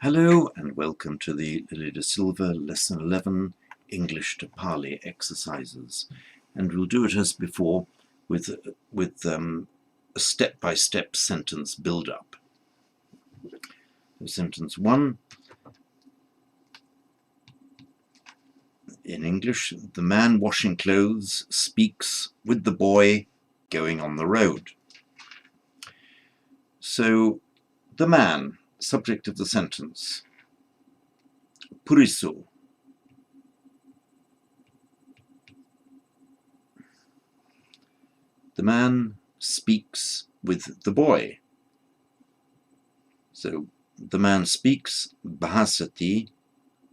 Hello and welcome to the Lily Silva Lesson 11 English to Pali exercises, and we'll do it as before with a step-by-step sentence build-up. Sentence 1 in English: the man washing clothes speaks with the boy going on the road. So the man, subject of the sentence, puriso. The man speaks with the boy. So the man speaks bahasati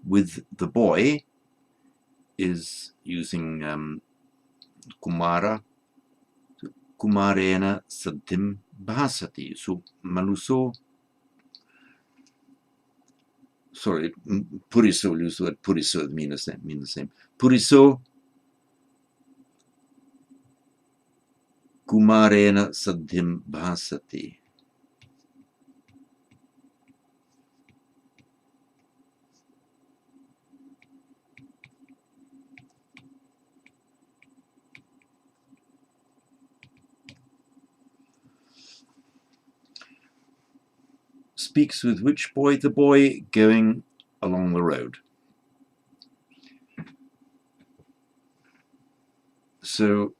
with the boy is using kumara. Kumarena saddhim bahasati. So maluso, sorry, puriso, use the word puriso, mean the same. Puriso kumarena saddhim bahasati. Speaks with which boy? The boy going along the road. So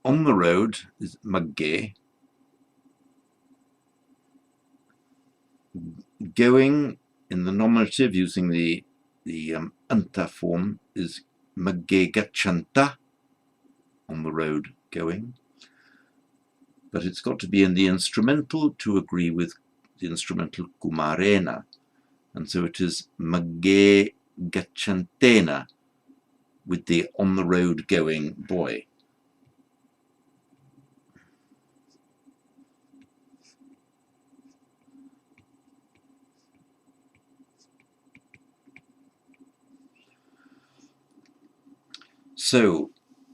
on the road is magge. Going in the nominative using the anta form is magge gachanta, on the road going. But it's got to be in the instrumental to agree with the instrumental kumarena, and so it is magge gachantena with the on the road going boy. So,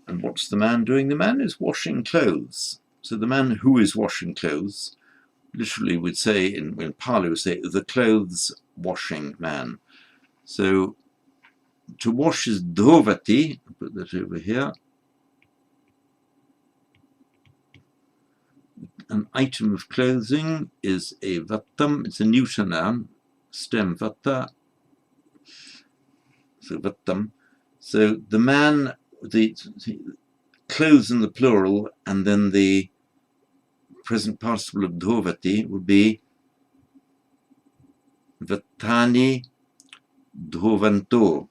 and what's the man doing? The man is washing clothes. So the man who is washing clothes, literally would say, in Pali would say, the clothes washing man. So to wash is dhovati. I'll put that over here. An item of clothing is a vattam. It's a neuter noun, stem vatta. So vattam. So the man, the clothes in the plural, and then the present participle of dhovati would be vattani dhovanto.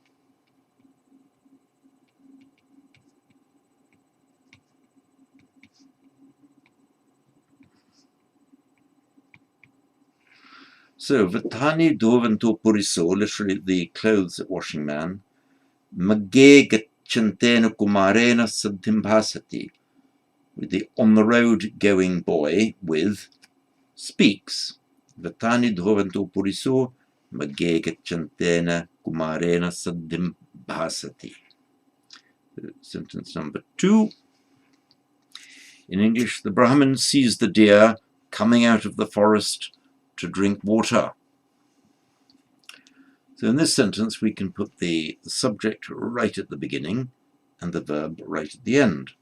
So vattani dhovanto puriso, literally the clothes washing man. Magge gachantena kumarena saddhim bhasati, with the on the road going boy with speaks. Vattani dhovanto puriso magge gachantena kumarena saddhim bhasati. Sentence number 2. In English, the Brahmin sees the deer coming out of the forest to drink water. So in this sentence, we can put the subject right at the beginning and the verb right at the end.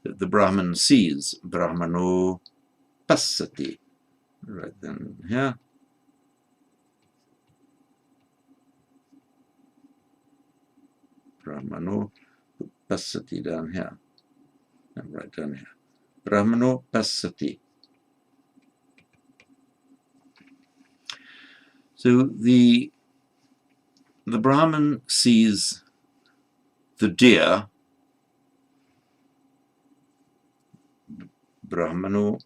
The Brahmin sees, Brahmano passati. Right then here. Brahmano passati down here. And right down here. Brahmano passati. So the Brahmin sees the deer, Brahmano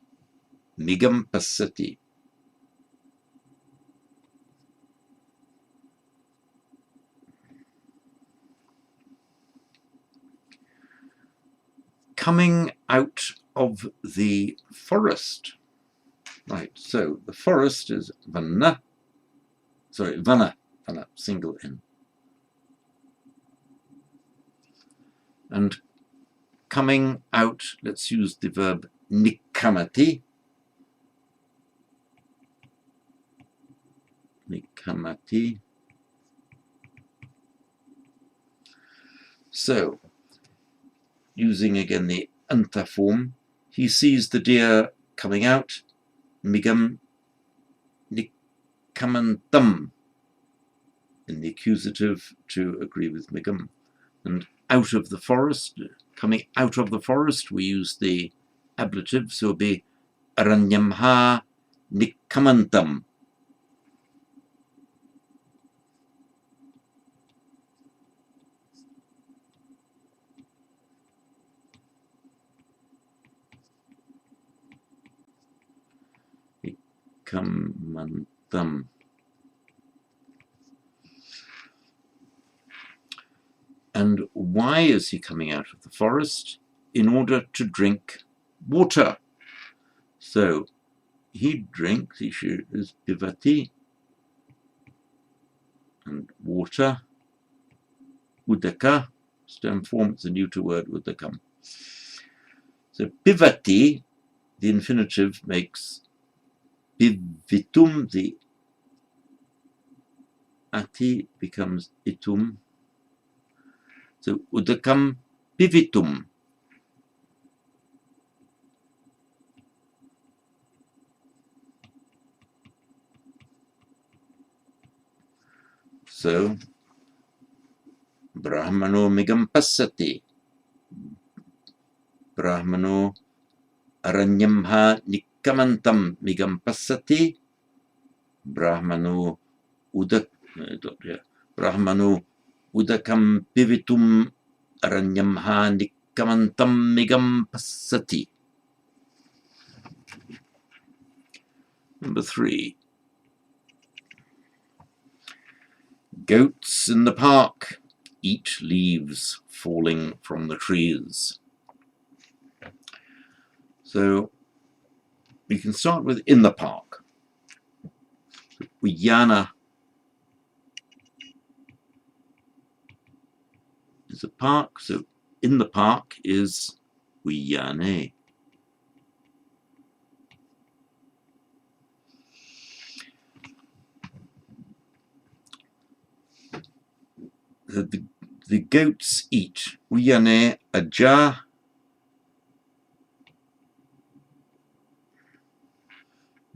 migam passati. Coming out of the forest. Right, so the forest is vana, single N. And coming out, let's use the verb nikkamati. nikamati. So, using again the anta form, he sees the deer coming out, migam nikamantam, in the accusative to agree with migam. And out of the forest, coming out of the forest, we use the ablative, so it'll be aranyamha nikamantam. Nikamantam. And why is he coming out of the forest? In order to drink water. So he drinks, he is pivati, and water, udaka, stem form, it's a neuter word, udakam. So pivati, the infinitive, makes pivitum, the ati becomes itum. So udakam pivitum. So brahmano migam passati. Brahmano aranyamha nikamantam migam passati. Brahmano Brahmano udakam pivitum aranyamha nikamantam migam passati. Number 3. Goats in the park eat leaves falling from the trees. So we can start with in the park. Uyana is a park, so in the park is uyane. The goats eat. Uyane aja.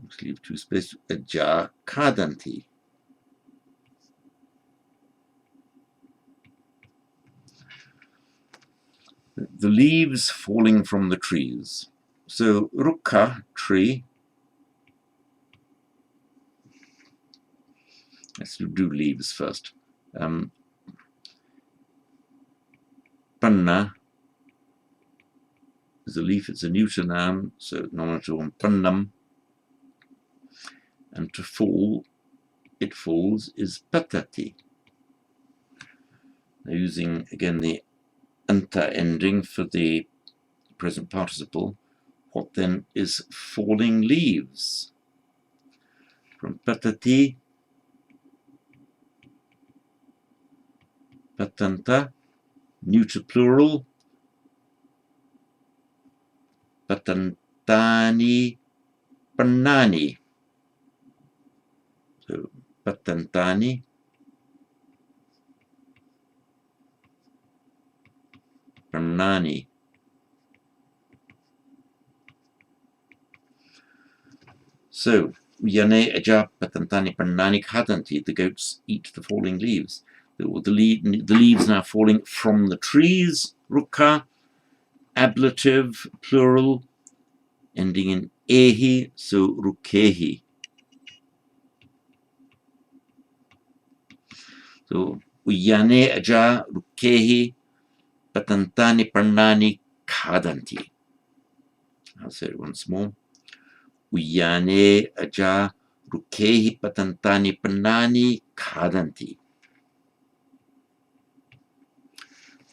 Let's leave 2 spaces. Aja kadanti. The leaves falling from the trees. So rukka, tree. Let's do leaves first. Panna is a leaf, it's a neuter noun, so nominative on pannam. And to fall, it falls, is patati. Now using again the anta ending for the present participle, what then is falling leaves? From patati, patanta, neuter plural, patantani, pannani. So patantani, pannani. So yane aja patantani pannani khadanti. The goats eat the falling leaves. The leaves now falling from the trees. Rukka, ablative, plural, ending in ehi, so rukehi. So uyane aja rukehi patantani pannani khadanti. I'll say it once more. Uyane aja rukehi patantani pannani khadanti.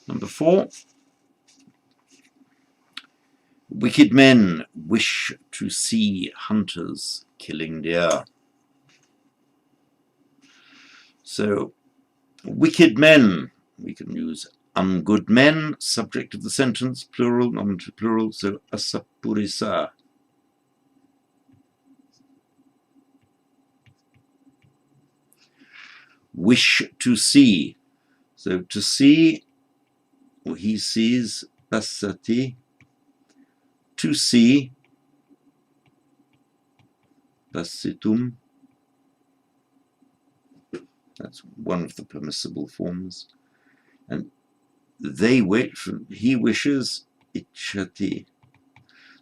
Number 4. Wicked men wish to see hunters killing deer. So, wicked men, we can use ungood men, subject of the sentence, plural, nominative plural, so asapurisa. wish to see. So to see, or he sees, passati. To see, passitum. That's one of the permissible forms. And they wish, he wishes, ichati.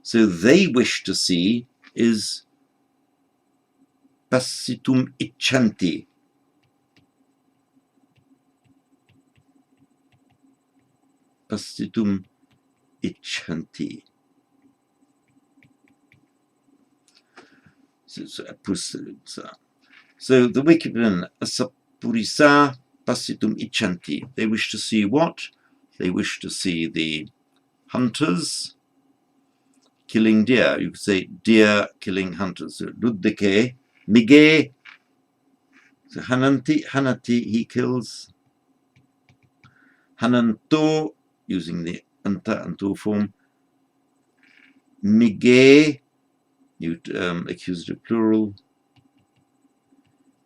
So they wish to see is passitum ichanti. Passitum ichanti. So the wicked men, asapurisa passitum ichanti. They wish to see what? They wish to see the hunters killing deer. You could say deer killing hunters. So luddeke, mige. So hanati, he kills. Hananto, using the anta anto form. Mige, accusative plural.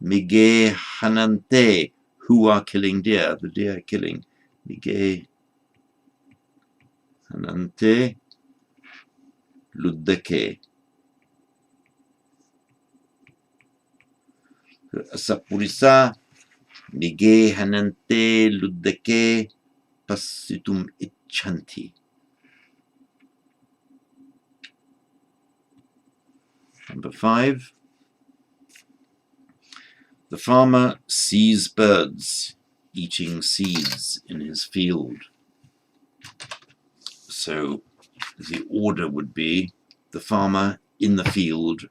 Mige hanante, who are killing deer, the deer killing. Mige hanante luddeke. Asapurisa, mige hanante luddeke passitum ichanti. Number 5. The farmer sees birds eating seeds in his field. So the order would be the farmer in the field,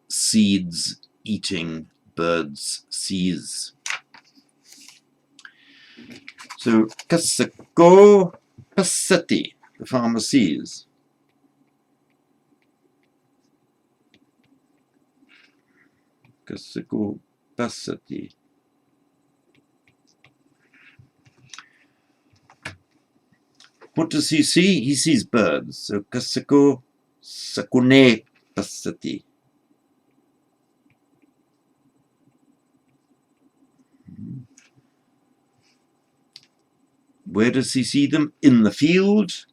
seeds eating, birds sees. So kasako passati, the farmer sees. Kasako passati. What does he see? He sees birds. So kasako sakune passati. Where does he see them? In the field.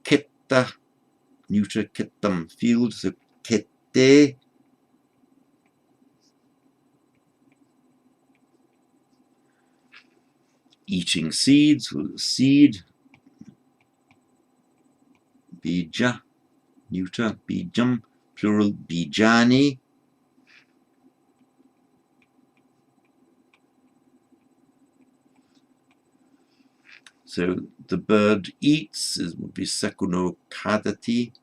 Ketta, neuter kettam, field. So kette. Eating seeds, seed. Bija, neuter, bijam, plural, bijani. So the bird eats, would be sakuno kadati.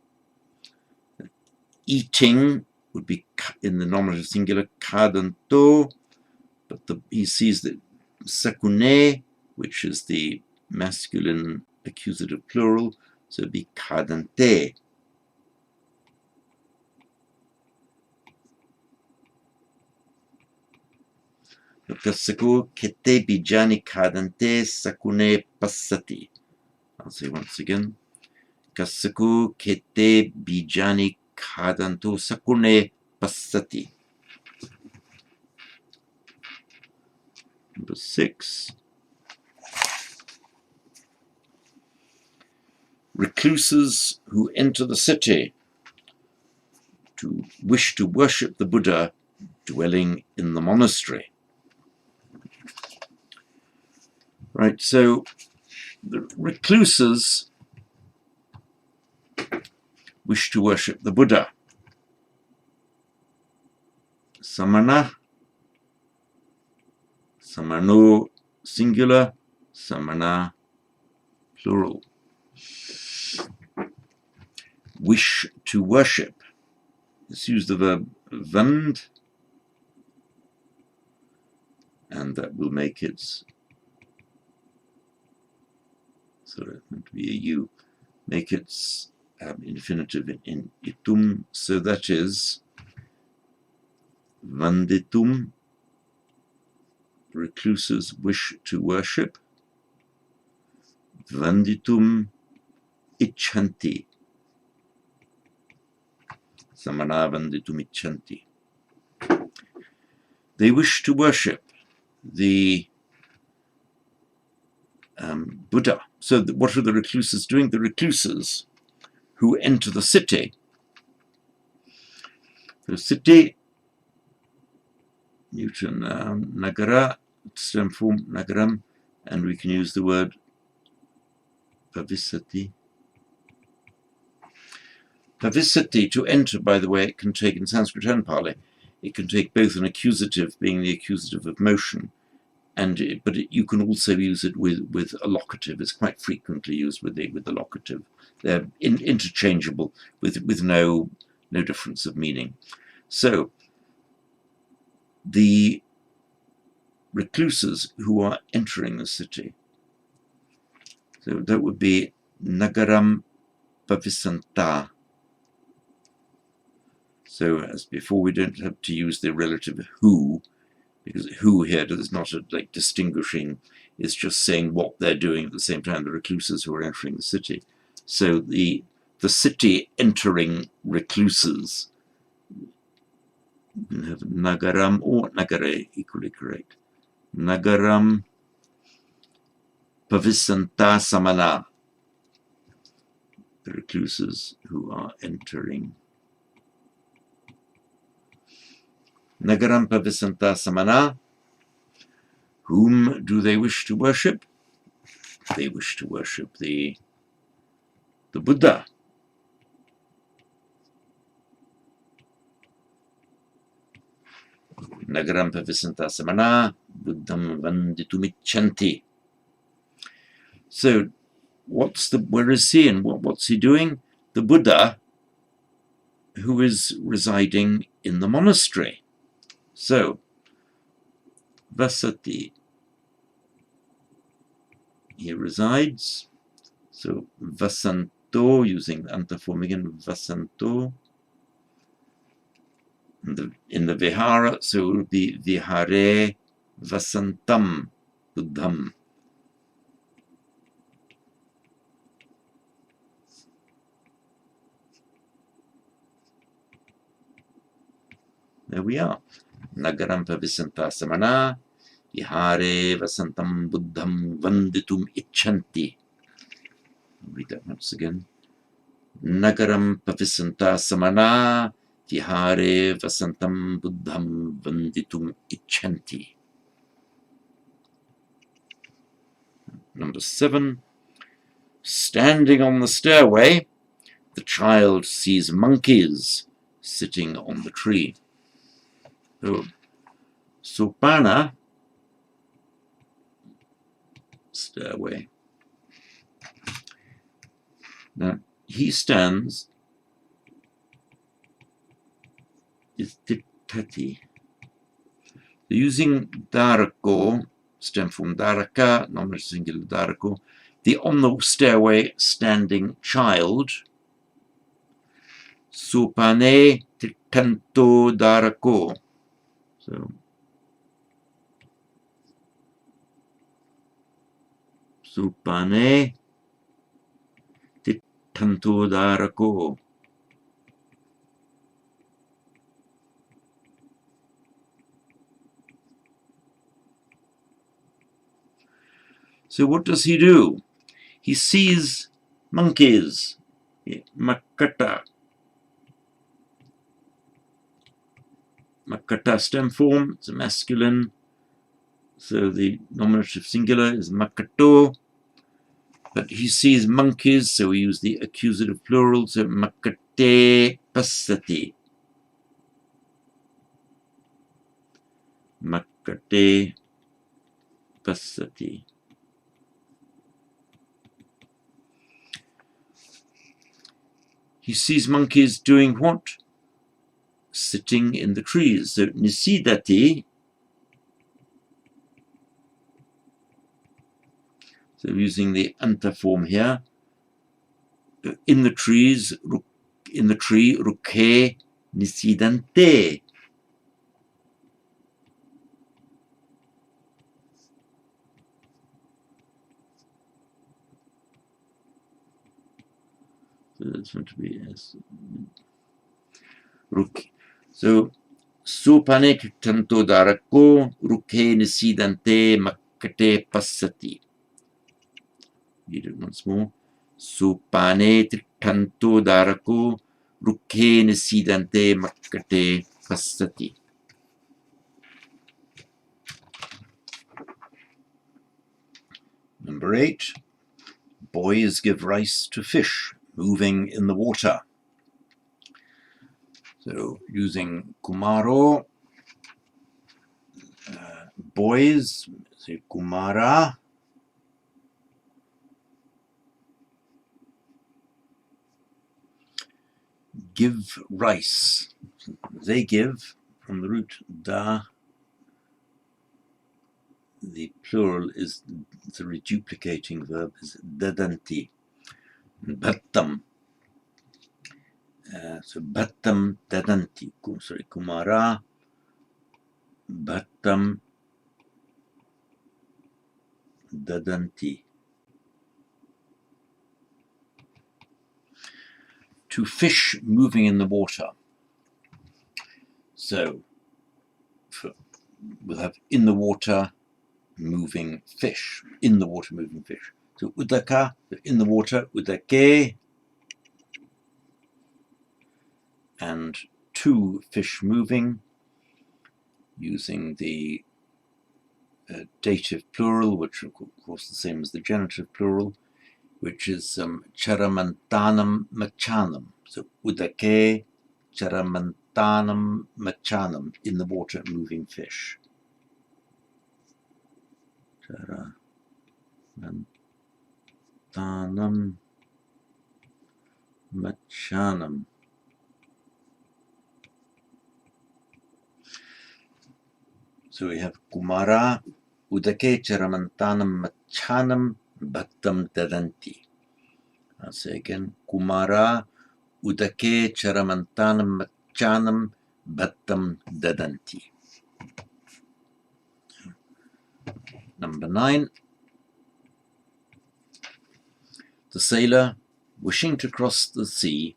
Eating would be in the nominative singular, kadanto, but he sees that sakune, which is the masculine accusative plural, so it'd be kadante. Kasako kete bijani kadante sakune passati. I'll say once again. Kasako kete bijani kadanto sakune passati. Number 6. Recluses who enter the city to wish to worship the Buddha dwelling in the monastery. Right, so the recluses wish to worship the Buddha. Samana, samano singular, samana plural. Wish to worship. Let's use the verb vand, and that will make it, so it's going to be a U, make it infinitive in itum, so that is vanditum, recluses wish to worship, vanditum ichanti, samana vanditum ichanti. They wish to worship. the Buddha. So what are the recluses doing? The recluses who enter the city. The city, Newton, Nagara, stem form Nagaram, and we can use the word Pavisati. Pavisati, to enter, by the way, it can take in Sanskrit and Pali, it can take both an accusative, being the accusative of motion, but you can also use it with a locative. It's quite frequently used with the locative. They're interchangeable with no difference of meaning. So the recluses who are entering the city, so that would be Nagaram Pavisanta. So as before, we don't have to use the relative who, because who here is not like distinguishing, it's just saying what they're doing at the same time, the recluses who are entering the city. So the city entering recluses, you can have Nagaram or Nagare, equally correct. Nagaram Pavisanta Samana, the recluses who are entering. Nagaram Pavisanta Samana, whom do they wish to worship? They wish to worship the Buddha. Nagaram Pavisanta Samana, Buddham Vanditumicchanti. So where is he and what's he doing? The Buddha, who is residing in the monastery. So Vasati, he resides. So Vasanto, using the anta form again, Vasanto. In the Vihara, so it would be Vihare Vasantam Buddham. There we are. Nagaram Pavisanta Samana, Vihare Vasantam Buddham Vanditum Icchanti. I'll read that once again. Nagaram Pavisanta Samana, Vihare Vasantam Buddham Vanditum Icchanti. Number 7. Standing on the stairway, the child sees monkeys sitting on the tree. So, Sopana, stairway. Now, he stands, is Tittati. Using Darako, stem form Daraka, nominative singular Darako, the on the stairway standing child, Supane Tittanto Darako. So, Supane Tittanto Darako. So what does he do? He sees monkeys, Makata. Makata stem form, it's a masculine. So the nominative singular is Makato. But he sees monkeys, so we use the accusative plural, so Makate Passati. Makate Passati. He sees monkeys doing what? Sitting in the trees. So Nisidati. So using the anta form here. In the trees, in the tree, Ruke Nisidante. So that's going to be S. Ruk. So Supane tanto darako ruke nisidante makate passati. Read it once more. Supane tanto darako ruke nisidante makate passati. Number 8. Boys give rice to fish moving in the water. So using kumaro, boys, say kumara, give rice. They give, from the root da, the plural is the reduplicating verb is dadanti. Bhattam. So bhattam dadanti. Sorry, kumara, bhattam dadanti. To fish moving in the water. So we'll have in the water moving fish. In the water moving fish. So udaka, in the water, udake, and two fish moving, using the dative plural, which of course the same as the genitive plural, which is charamantanam machanam. So udake charamantanam machanam, in the water moving fish. Charamantanam machanam. So we have kumara, udake charamantanam machanam bhattam dadanti. I'll say again, kumara, udake charamantanam machanam bhattam dadanti. Number 9. The sailor, wishing to cross the sea,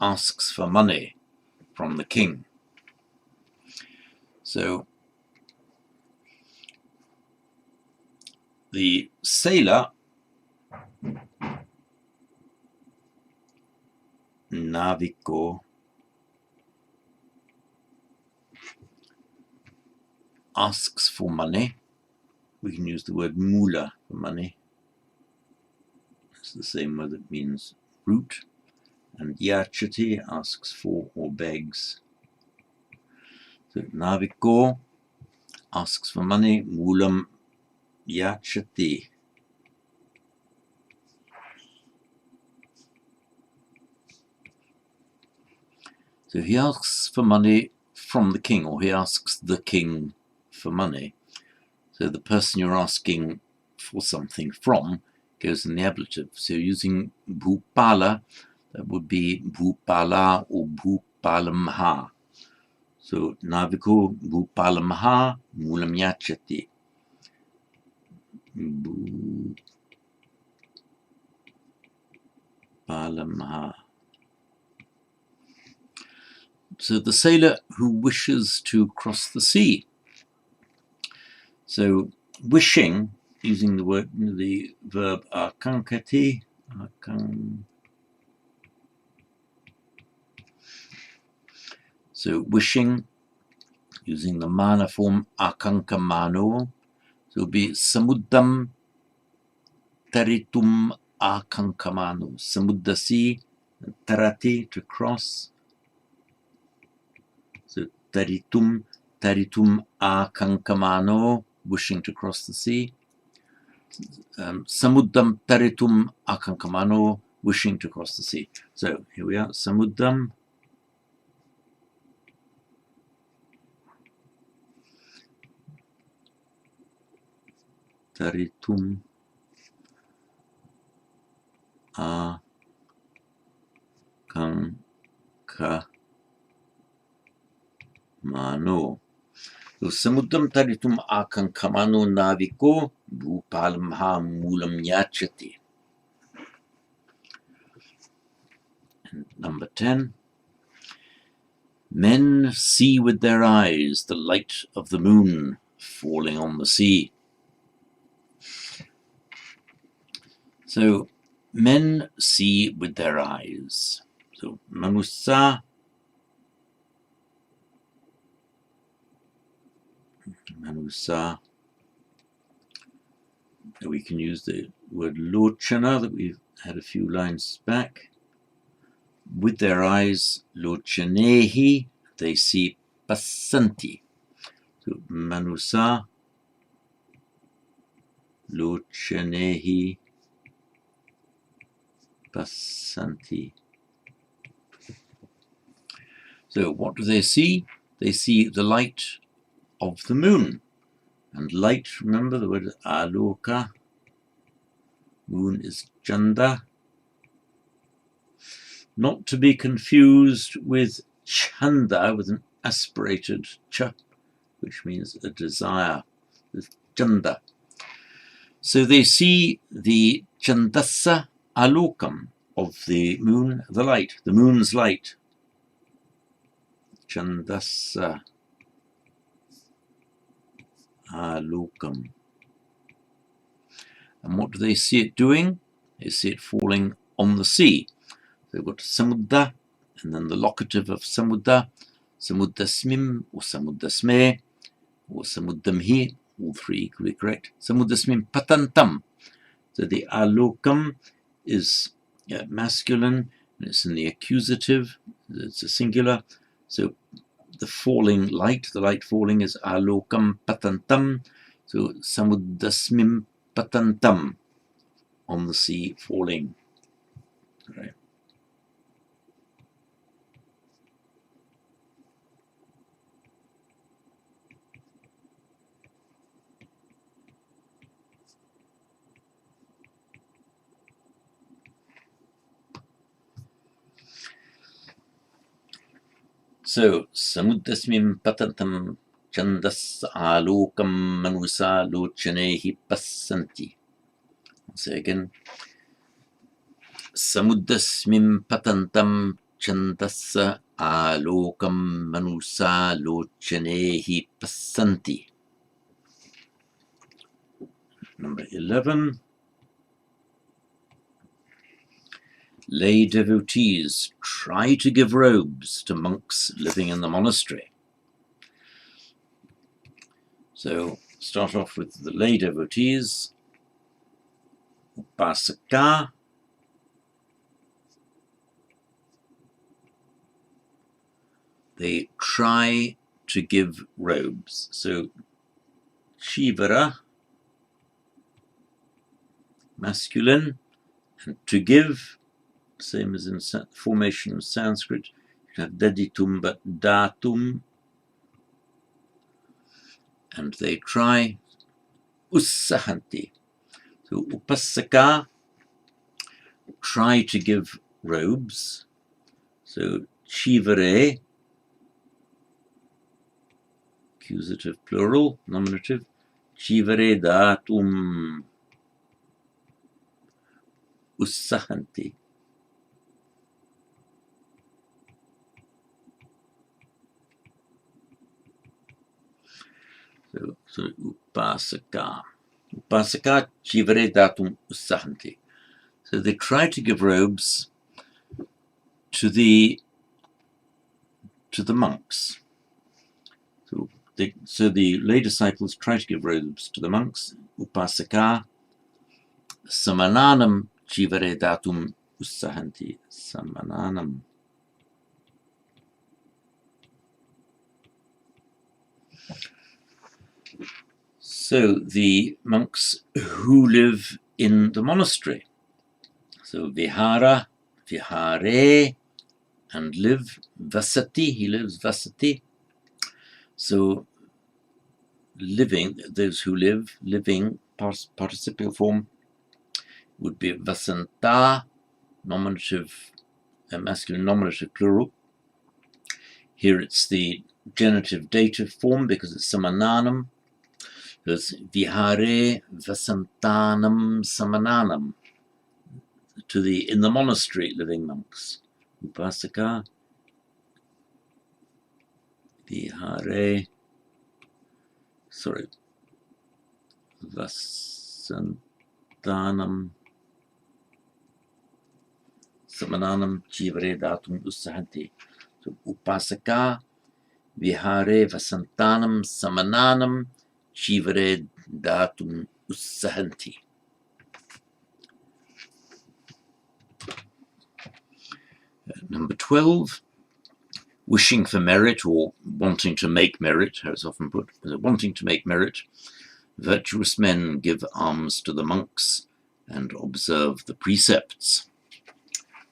asks for money from the king. So the sailor, naviko, asks for money. We can use the word mula for money. It's the same word that means root. And yachati asks for or begs. So naviko asks for money, mulam yachati. So he asks for money from the king, or he asks the king for money. So the person you're asking for something from goes in the ablative. So using bhupala, that would be bhupala or bhupalamha. So naviko bhupalamha mulam yachati. Bhupalamha. So the sailor who wishes to cross the sea. So wishing, using the verb akankati, so wishing, using the mana form akankamano, so it will be samuddam taritum akankamano. Samuddasi, tarati, to cross. So taritum akankamano, wishing to cross the sea. Samuddam taritum akankamano, wishing to cross the sea. So here we are, samuddam taritum akankamano. So samuddam taritum akankamano naviko bhupalamha mulam yachati. And number 10. Men see with their eyes the light of the moon falling on the sea. So, men see with their eyes. So, manusa, we can use the word lochana that we've had a few lines back. With their eyes, lochanehi, they see pasanti. So, manusa, lochanehi, pasanti. So what do they see? They see the light of the moon. And light, remember the word aloka. Moon is chanda. Not to be confused with chanda, with an aspirated cha, which means a desire, with chanda. So they see the chandasa alokam of the moon, the light, the moon's light. Chandasa alokam. And what do they see it doing? They see it falling on the sea. They've got samudda, and then the locative of samudda, samuddasmim, or samuddasme, or samuddamhi, all three equally correct. Samuddasmim patantam. So the alokam is masculine, and it's in the accusative, it's a singular. So the falling light, the light falling is alokam patantam. So samuddasmim patantam, on the sea falling. Right. So, samuddasmim patantam chandas alokam manusa lochanehi passanti. I'll say again. Samuddasmim patantam chandas alokam manusa lochanehi passanti. Number 11. Lay devotees try to give robes to monks living in the monastery. So, start off with the lay devotees. Upasaka. They try to give robes. So, shivara, masculine, and to give, same as in formation of Sanskrit. You have deditum but datum. And they try ussahanti. So upasaka try to give robes. So chivare, accusative plural, nominative. Chivare datum ussahanti. So upasaka. Upasaka chivare datum ussahanti. So they try to give robes to the monks. So the lay disciples try to give robes to the monks. Upasaka samananam chivare datum ussahanti. Samananam. So the monks who live in the monastery. So vihara, vihare, and live, vasati, he lives, vasati. So living, those who live, living, participial form would be vasanta, nominative, masculine nominative plural. Here it's the genitive dative form because it's samananam. There's vihare vasantanam samananam, in the monastery living monks. Upasaka Vihare, sorry, Vasantanam Samananam Chivare Datum Usahanti. So Upasaka Vihare Vasantanam Samananam Chivare Datum Usahanti. Number 12, wishing for merit or wanting to make merit, how it's often put, wanting to make merit. Virtuous men give alms to the monks and observe the precepts.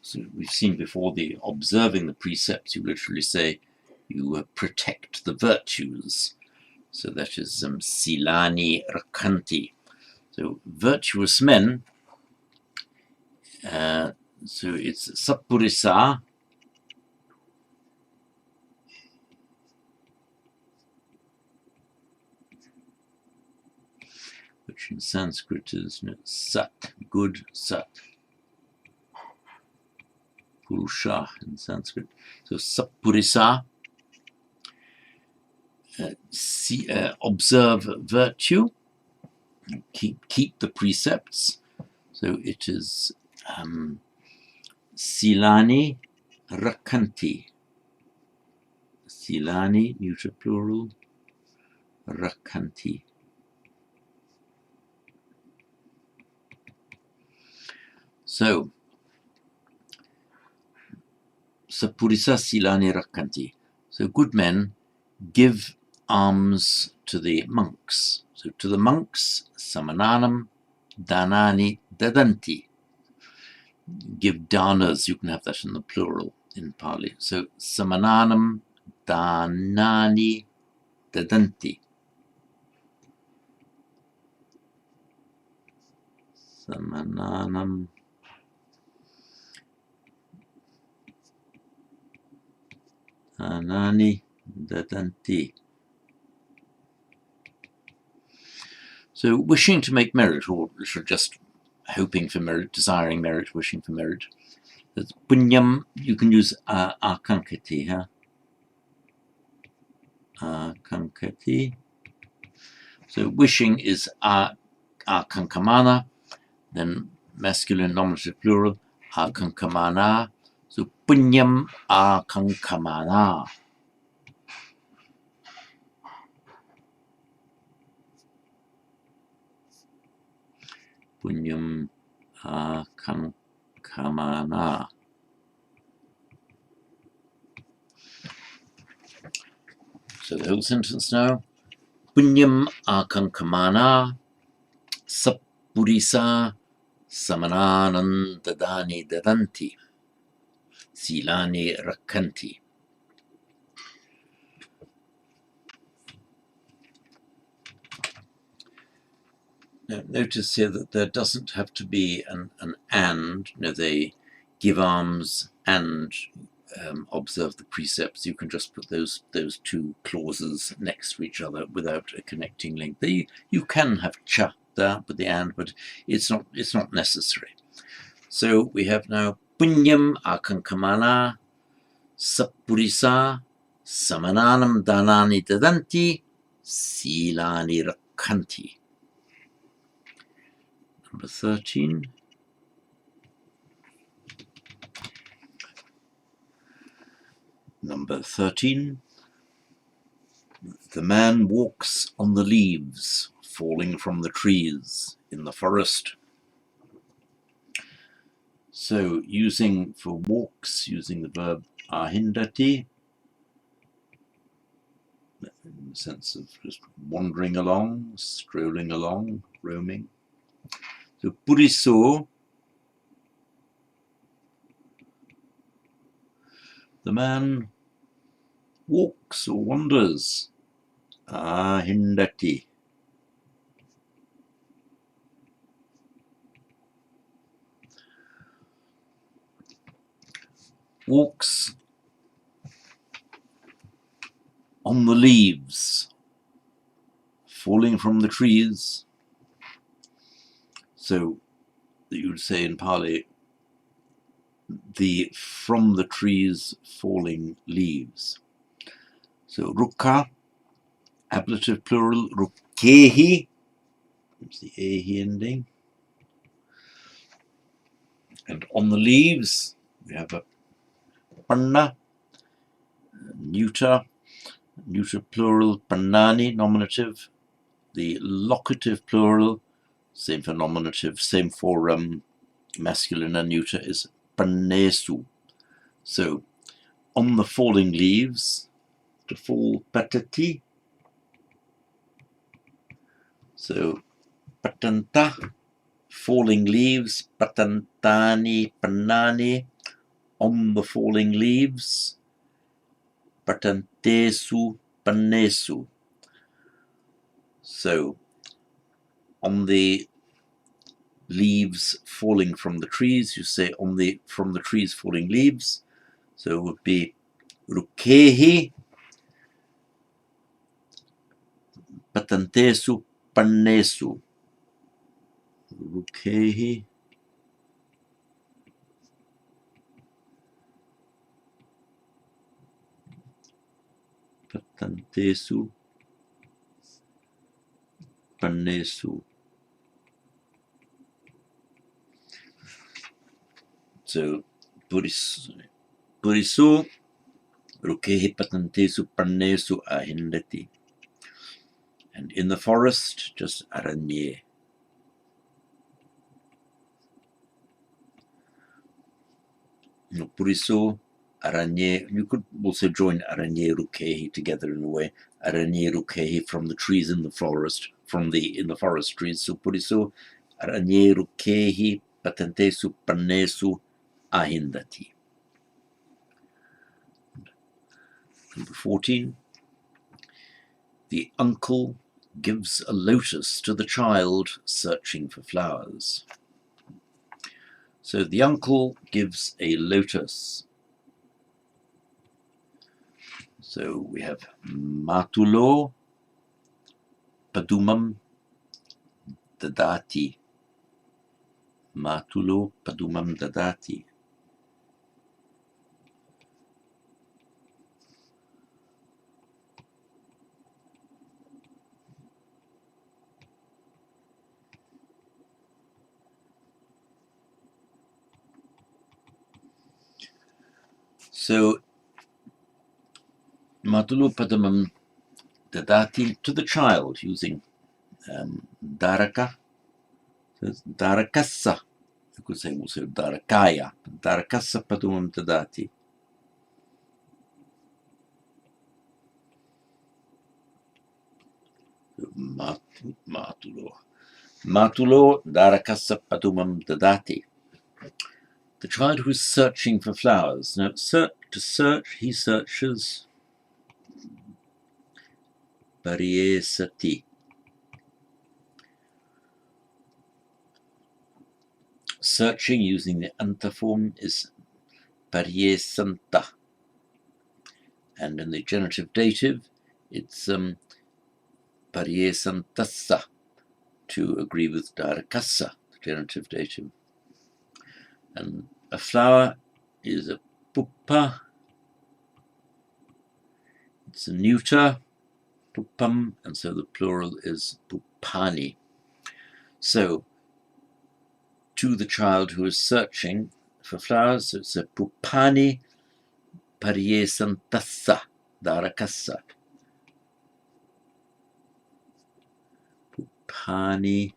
So we've seen before, the observing the precepts, you literally say you protect the virtues. So that is silani rakanti. So virtuous men, so it's sappurisa, which in Sanskrit is sat, good, sat. Purusha in Sanskrit. So sappurisa, observe virtue, keep the precepts. So it is silani rakanti. Silani, neuter plural, rakanti. So sappurisa silani rakanti. So good men give alms to the monks. So to the monks, samananam danani dadanti. Give danas, you can have that in the plural in Pali. So samananam danani dadanti. Samananam danani dadanti. So wishing to make merit, or just hoping for merit, desiring merit, wishing for merit. That's punyam. You can use akankati here. Akankati. So wishing is akankamana, then masculine nominative plural, akankamana. So punyam akankamana. Punyam akankamana. So the whole sentence now. Punyam akankamana sappurisa samananam dadani dadanti silani rakanti. Now, notice here that there doesn't have to be an and. They give alms and observe the precepts. You can just put those two clauses next to each other without a connecting link. You can have cha there with the and, but it's not necessary. So we have now punyam akankamana sappurisa samananam danani dadanti silani rakanti. Number 13. Number 13. The man walks on the leaves falling from the trees in the forest. So using for walks, using the verb ahindati, in the sense of just wandering along, strolling along, roaming. So puriso, the man walks or wanders. Ahindati. Walks on the leaves falling from the trees. So you would say in Pali, the from the trees falling leaves. So rukha, ablative plural, rukehi. It's the ehi ending. And on the leaves, we have a panna, neuter plural, pannani, nominative. The locative plural, same for nominative, same for masculine and neuter, is pannesu. So, on the falling leaves, to fall patati. So, patanta, falling leaves, patantani, pannani, on the falling leaves, patantesu, pannesu. So, on the leaves falling from the trees, you say from the trees falling leaves. So it would be rukehi, patantesu, pannesu. Rukehi, patantesu, pannesu. So purisu, rukehi, patantesu, pannesu ahindati. And in the forest, just aranye. Purisu, aranye. You could also join aranye rukehi together in a way. Aranye rukehi, from the trees in the forest, in the forest trees. So purisu, aranye rukehi, patantesu, pannesu ahindati. Number 14. The uncle gives a lotus to the child searching for flowers. So the uncle gives a lotus. So we have matulo padumam dadati. Matulo padumam dadati. So matulo padumam dadati, to the child, using daraka. So it's darakassa. You could say also darakaya. Darakassa padumam dadati. Matulo darakassa padumam dadati. The child who is searching for flowers. Now, to search, he searches. Pariesati. Searching using the anta form is pariesanta. And in the genitive dative, it's pariesantassa, to agree with darakassa, the genitive dative. And a flower is a puppa. It's a neuter, puppam, and so the plural is puppani. So, to the child who is searching for flowers, so it's a puppani pariesantassa, darakassa. Puppani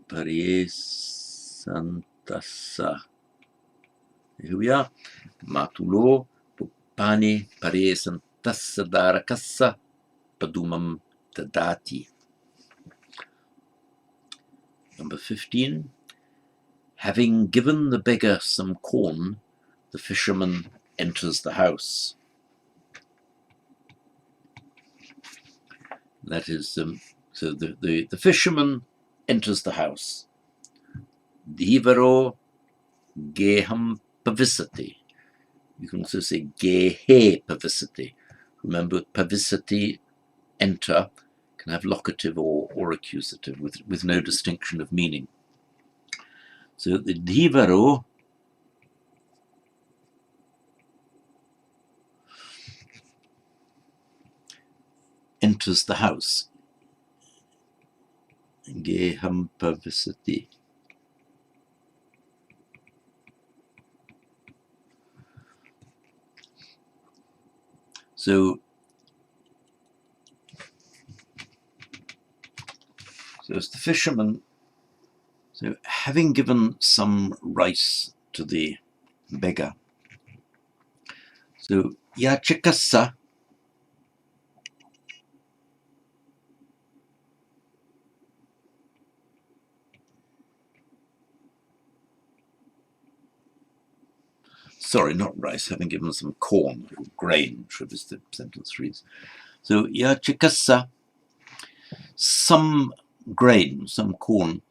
pariesantassa. Here we are. Matulo puppani pariesantassa darakassa padumam dadati. Number 15. Having given the beggar some corn, the fisherman enters the house. That is, so the fisherman enters the house. Dhivaro geham pavisati. You can also say gehe pavisati. Remember, pavisati, enter, can have locative or accusative with no distinction of meaning. So the dhivaro enters the house. Geham pavisati. So it's the fisherman. So having given some rice to the beggar, so yachikassa, sorry, not rice, having given some corn or grain, which is the sentence reads. So yachikassa, some grain, some corn.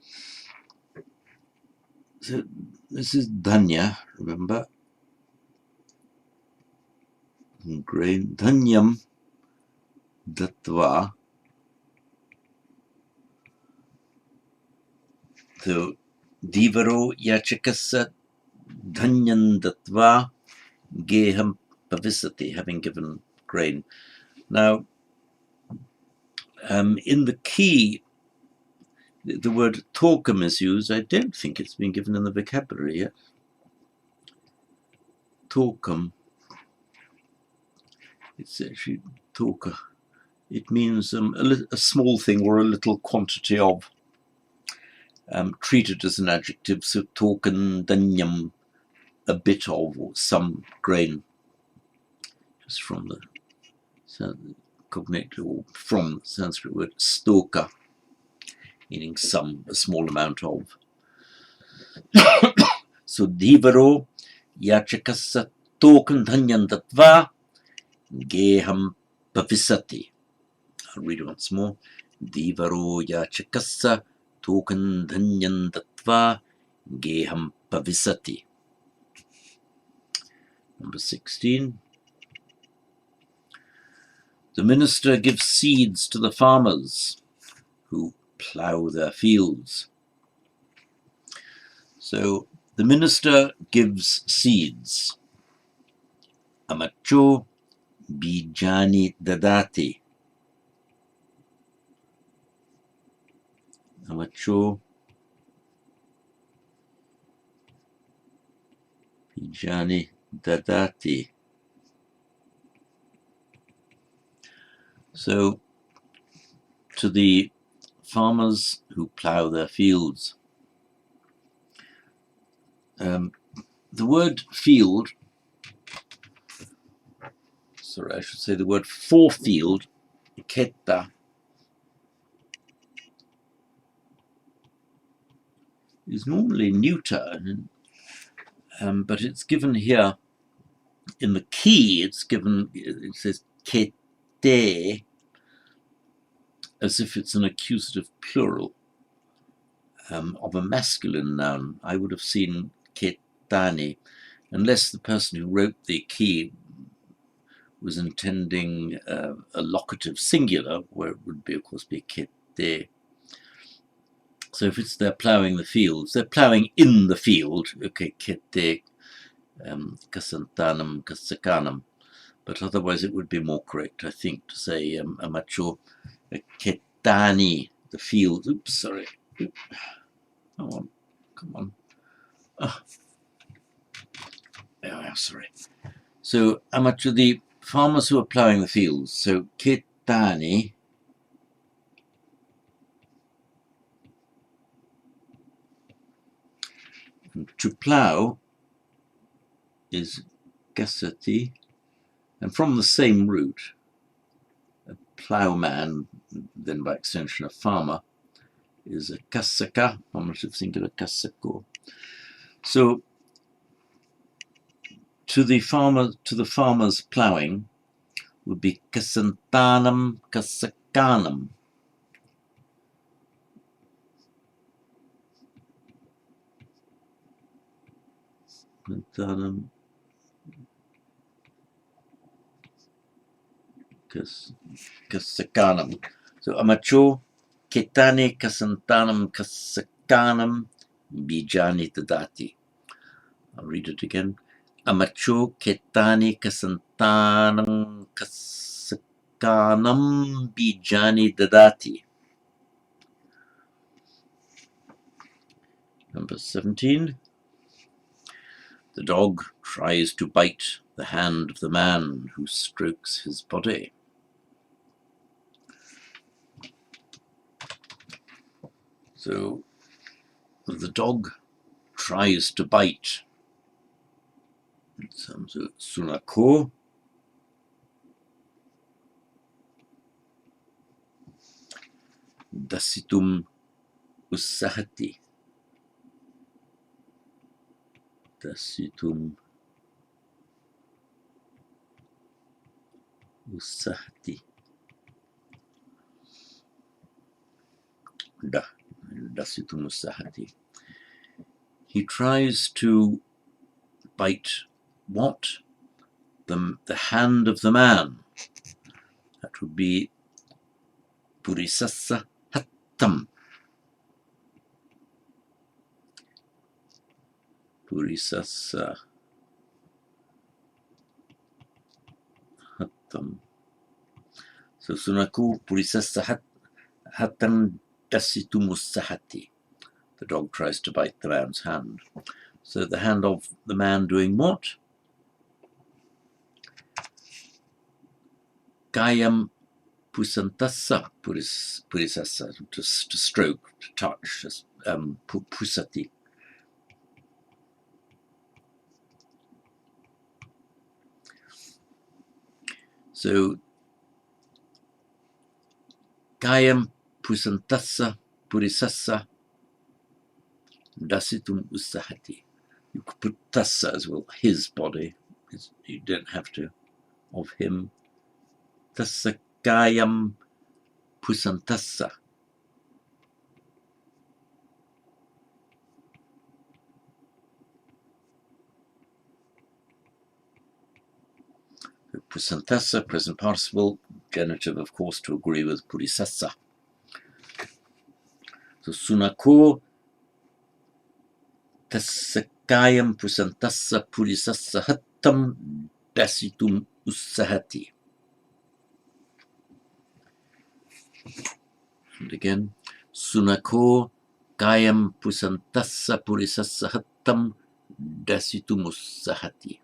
So this is dhanya, remember? Grain, dhanyam datva. So divaro yachikassa dhanyam datva geham pavisati, having given grain. Now, in the key, the word torkam is used. I don't think it's been given in the vocabulary yet. Torkam. It's actually torka. It means a small thing or a little quantity of, treated as an adjective. So torkan danyam, a bit of, or some grain. Just from the cognate, or from the Sanskrit word stoka, meaning some, a small amount of. So divaro yachakassa tokan dhanyam datva geham pavisati. I'll read it once more. Divaro yachakassa tokan dhanyam datva geham pavisati. Number 16. The minister gives seeds to the farmers who plough their fields. So the minister gives seeds. Amacho bijani dadati. Amacho bijani dadati. So to the farmers who plough their fields. The word field, sorry, I should say the word for field, ketta, is normally neuter, but it's given here in the key, it's given, it says kette, as if it's an accusative plural of a masculine noun. I would have seen kettani, unless the person who wrote the key was intending a locative singular, where it would be, of course, be kette. So if it's they're ploughing the fields, they're ploughing in the field, okay, kette kasantanam kasakanam. But otherwise it would be more correct, I think, to say amacho kettani, the field. Oops, sorry. Come on. Oh. Oh, sorry. So amacho, the farmers who are ploughing the fields. So kettani. To plough is gasati, and from the same root, a ploughman, then by extension a farmer, is a kasaka, nominative singular kasako. So to the farmers ploughing would be kasantanam kasakanam. Kasantanam kasakanam. So amacho ketani kasantanam kasakanam bijani tadati. I'll read it again. Amacho ketani kasantanam kasakanam Kanam bijani dadati. Number 17. The dog tries to bite the hand of the man who strokes his body. So the dog tries to bite. Sunako. Dasitum usahati. Dasitum usahati. Dasitum usahati. He tries to bite what? The hand of the man. That would be purisassa hattam. Purisassa hattam. So sunaku purisassa hattam dasitumusahati. The dog tries to bite the man's hand. So the hand of the man doing what? Kayam pusantassa purisassa, to stroke, to touch, pusati. So Kayam pusantassa purisassa dasitum usahati. You could put tassa as well, his body. You don't have to, of him. Tassa kayam pusantassa. Pusantassa, present participle, genitive, of course, to agree with purisassa. So sunako tassa kayam pusantassa purisassa hattam dasitum usahati. And again, sunako kayam pusantassa purisassa hattam dasitum usahati.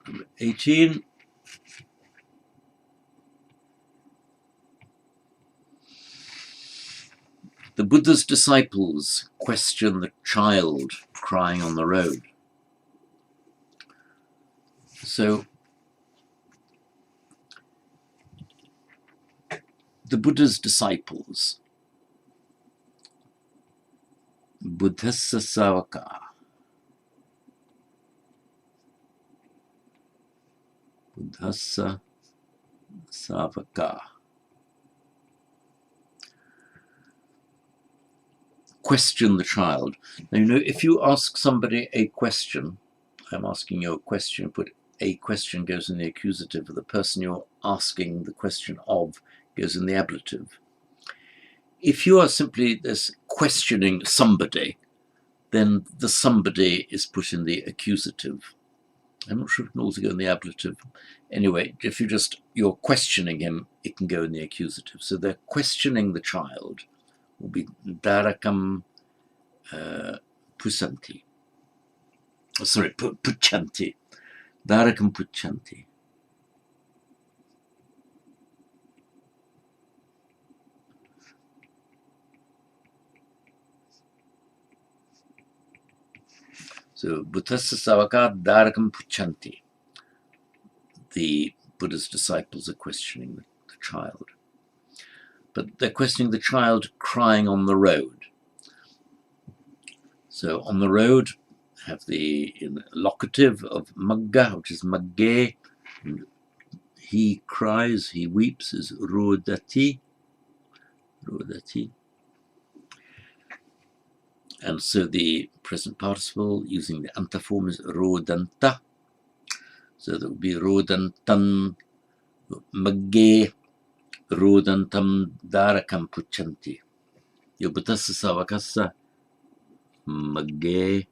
Number 18. The Buddha's disciples question the child crying on the road. So the Buddha's disciples, Buddhassa Savaka, Buddhassa Savaka, question the child. Now, you know, if you ask somebody a question, I'm asking you a question, put a question goes in the accusative, the person you're asking the question of goes in the ablative. If you are simply this questioning somebody, then the somebody is put in the accusative. I'm not sure if it can also go in the ablative. Anyway, if you're questioning him, it can go in the accusative. So they're questioning the child. Will be darakam pusanti. Sorry, puchanti. Darakam puchanti. So Buddhassa Savaka darakam puchanti. The Buddha's disciples are questioning the child. But they're questioning the child crying on the road. So on the road, have the locative of magga, which is magge. He cries, he weeps, is rodati. Rodati. And so the present participle using the anta form is rodanta. So that would be rodantan magge rodantam darakam puchanti. Yobutassa savakassa magge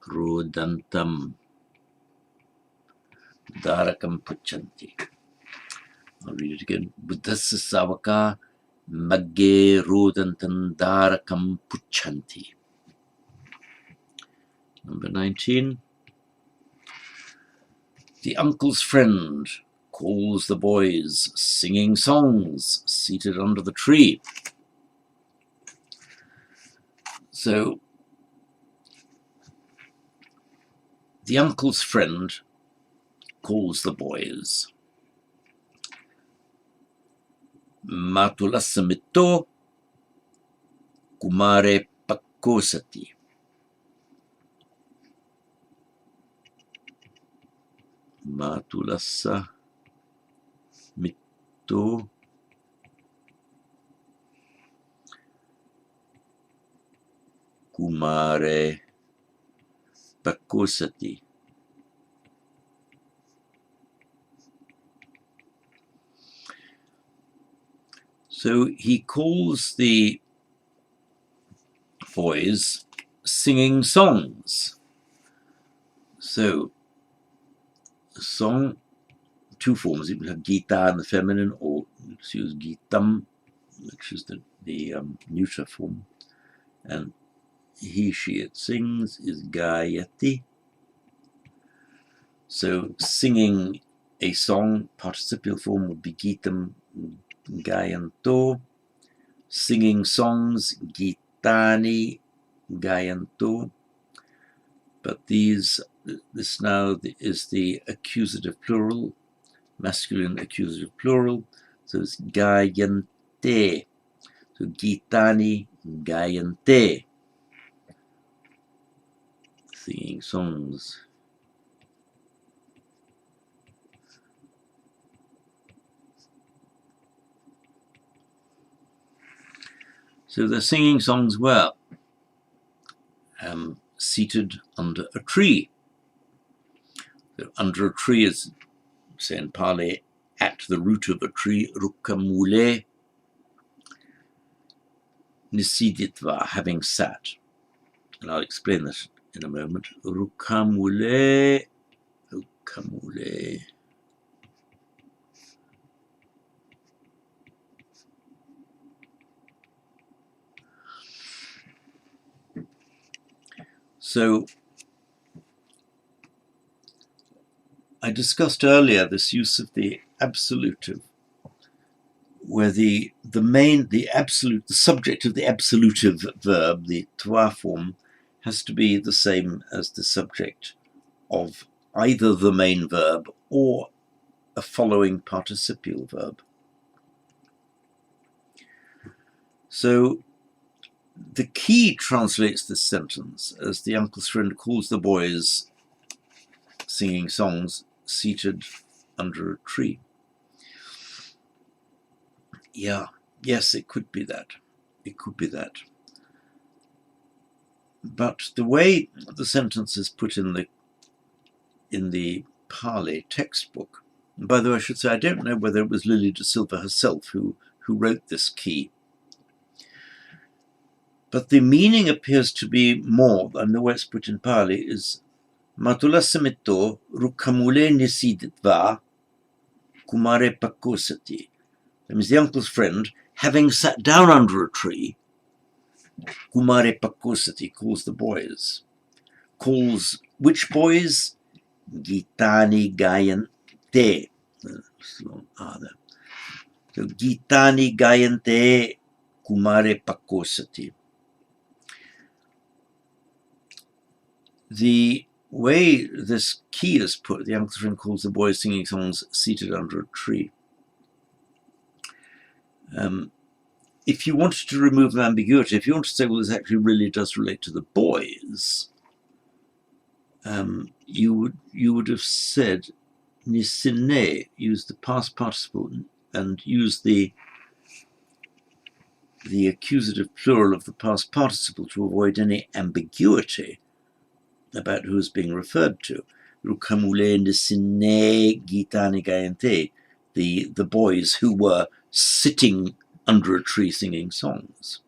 rodantam darakam puchanti. I'll read it again. Buddhassa savaka magge rodantan darakam puchanti. Number 19. The uncle's friend calls the boys singing songs seated under the tree. So, the uncle's friend calls the boys. Matulasamitto kumare pakkosati. Matulasa mitto kumare pakkosati. So he calls the boys singing songs. So, song, two forms. You can have gita in the feminine, or use gitam, which is the neuter form. And he, she, it sings is gayati. So, singing a song, participial form would be gitam, gayanto. Singing songs, gitani, gayanto. But this now is the accusative plural, masculine accusative plural. So it's gayante. So gitani, gayante. Singing songs. So they're singing songs where? Seated under a tree. So under a tree is, say in Pali, at the root of a tree, rukkamule, nisiditva, having sat. And I'll explain this in a moment. Rukkamule. So I discussed earlier this use of the absolutive, where the subject of the absolutive verb, the toi form, has to be the same as the subject of either the main verb or a following participial verb. So the key translates this sentence as the uncle's friend calls the boys singing songs seated under a tree. Yeah, yes, it could be that. It could be that. But the way the sentence is put in the Pali textbook, and by the way, I should say I don't know whether it was Lily de Silva herself who wrote this key, but the meaning appears to be more than the way it's put in Pali is Matula samitto rukkamule nisiditva kumare pakkosati. That means the uncle's friend, having sat down under a tree, kumare pakkosati, calls the boys. Calls which boys? Gitani gayante. So Gitani gayante kumare pakkosati. The way this key is put, the uncle's friend calls the boys singing songs seated under a tree. If you wanted to remove an ambiguity, if you want to say, well, this actually really does relate to the boys, you would have said nisine, use the past participle and use the accusative plural of the past participle to avoid any ambiguity about who is being referred to. Rukkamule nisine gitani gayante, the boys who were sitting under a tree singing songs.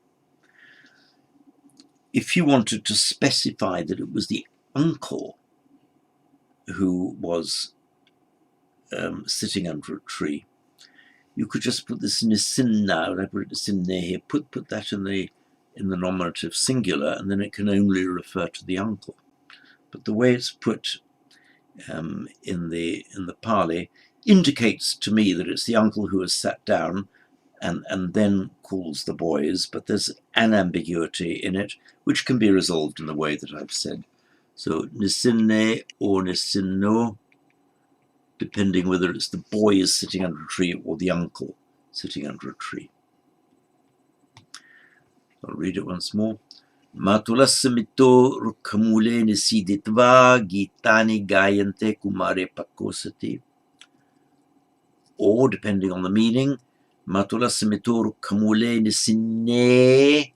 If you wanted to specify that it was the uncle who was sitting under a tree. You could just put this nisinna, and I put nisinne here, put that in the nominative singular, and then it can only refer to the uncle. But the way it's put in the Pali indicates to me that it's the uncle who has sat down and then calls the boys, but there's an ambiguity in it which can be resolved in the way that I've said. So nisinne or nisinno, depending whether it's the boys sitting under a tree or the uncle sitting under a tree. I'll read it once more. Matulassamito rukhamule nisiditva gitani gayante kumare pakosati. Or, depending on the meaning, Matulassamito rukhamule nisinne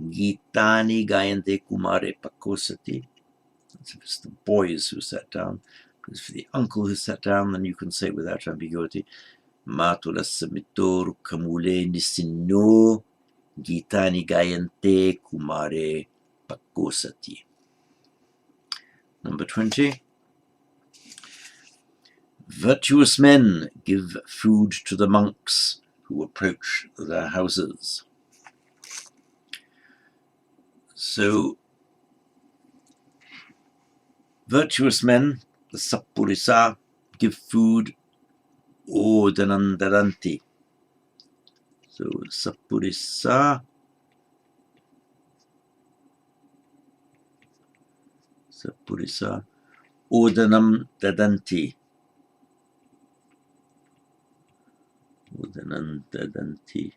gitani gayante kumare pakosati. That's if it's the boys who sat down. Because for the uncle who sat down, then you can say without ambiguity, Matulassamito rukhamule nisinno Gitani Gayante Kumare Pakosati. Number 20. Virtuous men give food to the monks who approach their houses. So, virtuous men, the Sappurisa, give food Odanandaranti. So, Sappurisa, Odanam Dadanti. Odanam Dadanti.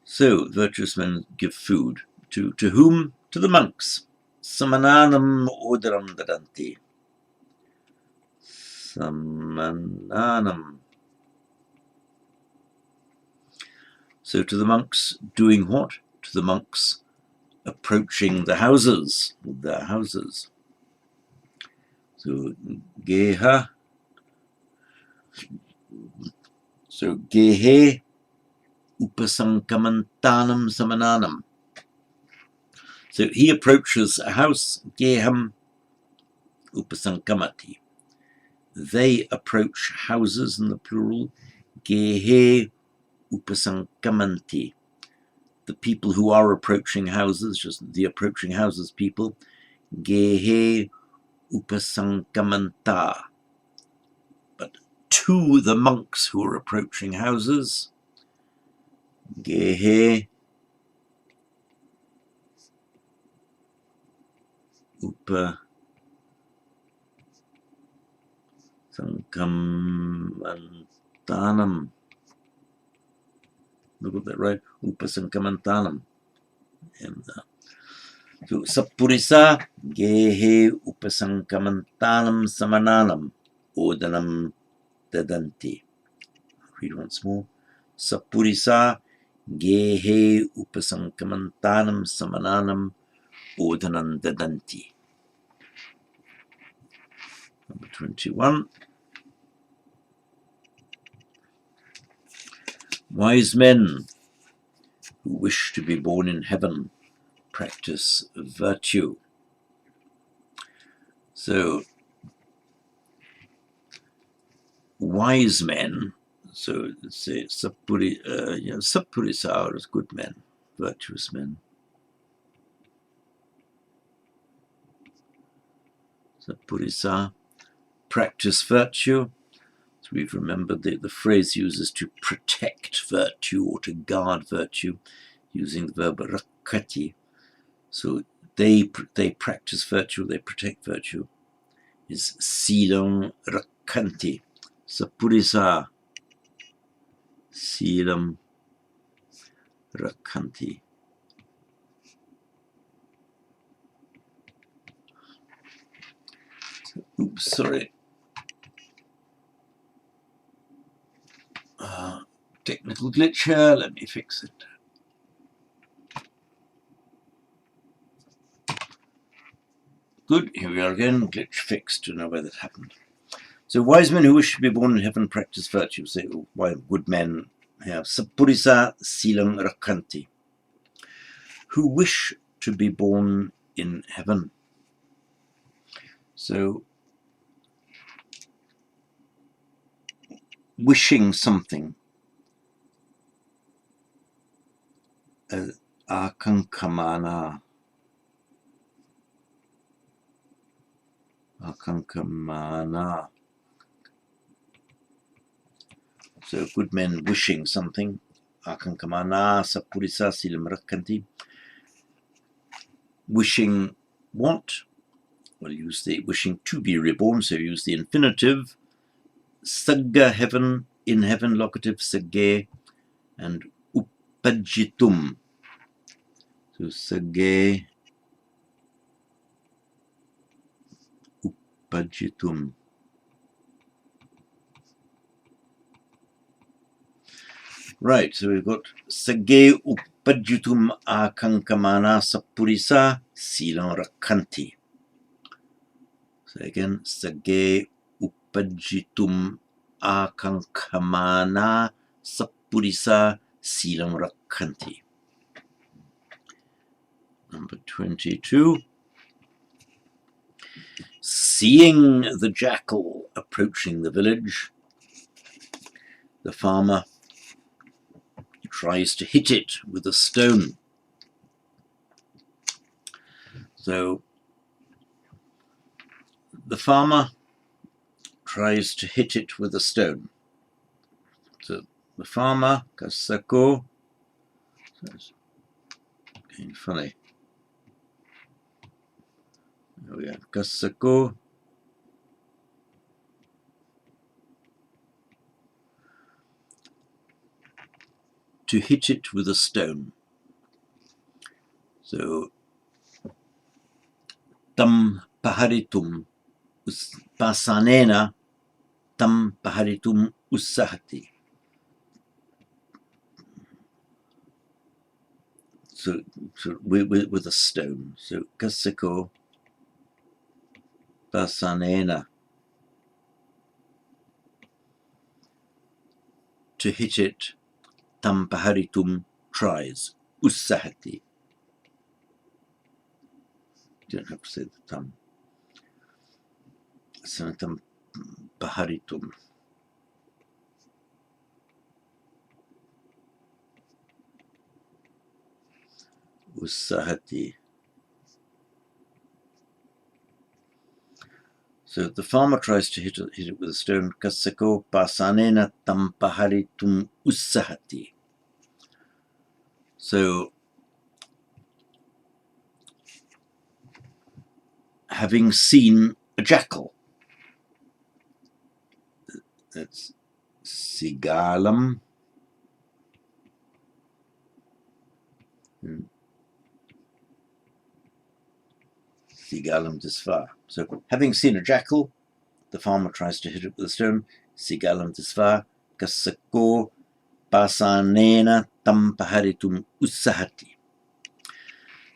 So, virtuous men give food. To whom? To the monks. Samananam Odanam Dadanti. Samananam. So to the monks doing what? To the monks approaching the houses, their houses. So geha. So gehe upasankamantanam samananam. So he approaches a house, geham upasankamati. They approach houses in the plural, gehe upasankamanti. The people who are approaching houses, just the approaching houses people, gehe upasankamanta. But to the monks who are approaching houses, gehe upasankamantanam. Look at that, right? Upasankamantanam. So Sappurisa gehe upasankamantanam samananam odanam dadanti. Read once more. Sappurisa gehe upasankamantanam samananam odanam dadanti. Number 21. Wise men who wish to be born in heaven practice virtue. So, wise men, so let's say Sappurisa are as good men, virtuous men. Sappurisa practice virtue. So we've remembered the phrase uses to protect virtue or to guard virtue, using the verb rakkati. So they practice virtue, they protect virtue. Is silam rakkanti. Sappurisa silam rakkanti. Oops, sorry. Technical glitch here, let me fix it. Good, here we are again, glitch fixed, to know where that happened. So wise men who wish to be born in heaven practice virtue. Say, why good men have Sappurisa silam rakkanti. Who wish to be born in heaven. So, wishing something, akankamana. So, good men wishing something, akankamana sapurisa silam rakkanti. Wishing what? We'll use the wishing to be reborn, so use the infinitive. Sagga, heaven, in heaven, locative, sagge, and uppajitum. So sagge, uppajitum. Right, so we've got sagge uppajitum akankamana sapurisa silam rakkanti. So again, sagge uppajitum akankamana sapurisa silam rakkanti. Number 22. Seeing the jackal approaching the village, the farmer tries to hit it with a stone. So the farmer tries to hit it with a stone. So the farmer, kasako, that's getting funny. There we are, kasako. To hit it with a stone. So tam paharitum pasanena tam paharitum ussahati. So with a stone. So kasako pasanena. To hit it, tam paharitum tries. Ussahati. You don't have to say the tam. So tam paharitum. Ussahati. So the farmer tries to hit it with a stone. Kasako pasanena tam paharitum ussahati. So having seen a jackal, that's sigalam. Sigalam disvar. So having seen a jackal, the farmer tries to hit it with a stone. Sigalam disvar. Kasako pasanena tam paharitum ussahati.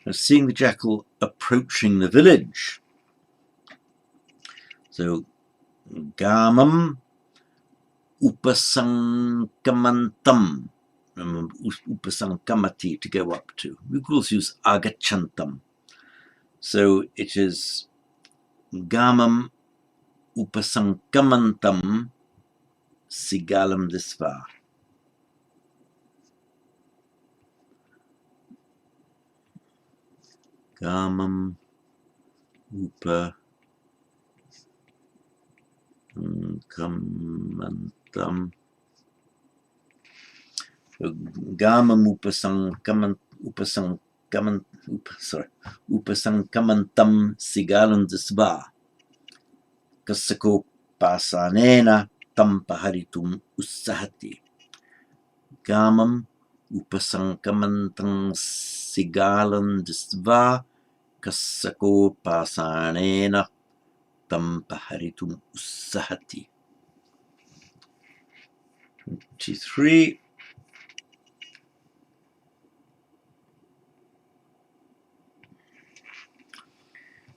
Now, seeing the jackal approaching the village. So gamam upasankamantam. Remember, upasankamati, to go up to. We could also use agachantam. So it is gamam upasankamantam sigalam disva. Gamam upasankamantam. Gamam upasankamantam sigalam disva. Kasako pasanena tam paharitum ussahati. Gamam upasankamantam sigalam disva. Kasako pasanena tam paharitum ussahati. 23.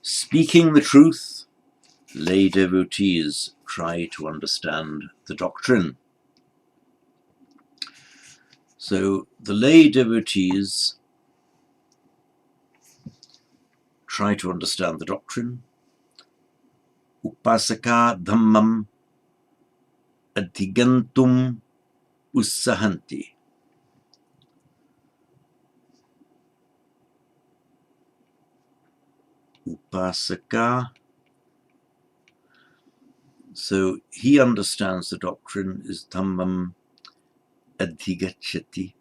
Speaking the truth, lay devotees try to understand the doctrine. So the lay devotees try to understand the doctrine. upasaka dhammam adhigantum ussahanti. Upasaka. So he understands the doctrine is dhammam adhigacchati.